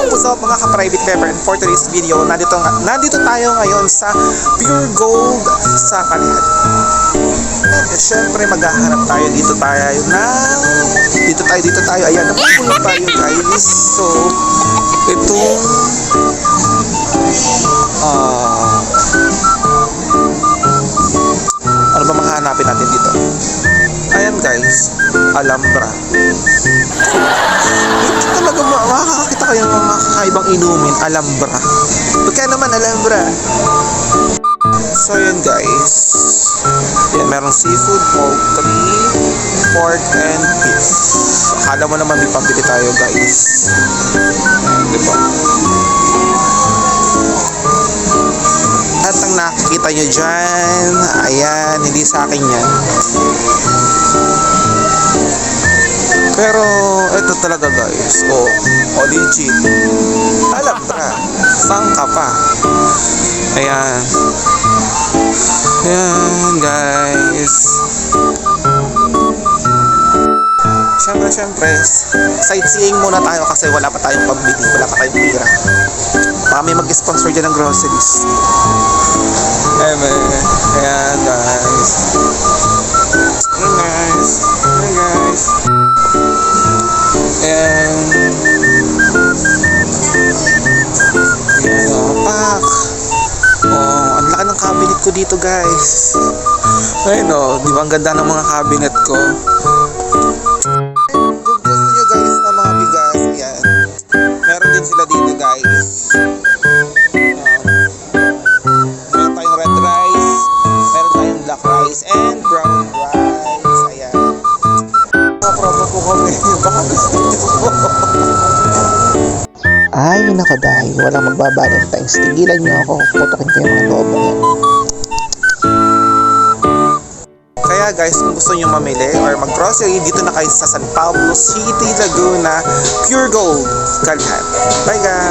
What's up mga ka-private member, and for today's video, nandito tayo ngayon sa Pure Gold sa Kalihan. Siyempre maghahanap tayo dito tayo, ayan, napapulong tayo guys. So, itong ano ba mahanapin natin dito? Ayan guys, Alhambra. Dito talaga makakakita kayo ng mga kakaibang inumin. Alhambra. Pagka naman Alhambra. So yun guys, yan, merong seafood, poultry, pork, and beef. Akala mo naman may pambili tayo guys, diba? At ang nakikita nyo dyan, ayan, hindi sa akin yan. Pero ito talaga guys, legit. Alhambra, saan ka pa? Ayan. Ayan guys. Siyempre, sightseeing muna tayo kasi wala pa tayong pambili, wala pa tayong pira. Baka may mag-sponsor dyan ng groceries. Ayan guys. Ayan guys. Pak. Ang laki ng cabinet ko dito guys. Ayun di ba ang ganda ng mga cabinet ko? Kung gusto nyo guys na mga bigas, yan, meron din sila dito guys. Meron tayong red rice, meron tayong black rice, and brown rice. Ayan. Promo po kami. Baka gusto nyo po. Ay, nako dahil walang magbabalentines. Tigilan nyo ako, putokin ko yung mga loob yan. Kaya guys, kung gusto nyo mamili or mag-grocery, dito na kayo sa San Pablo City, Laguna, Pure Gold, Kalihan. Bye guys!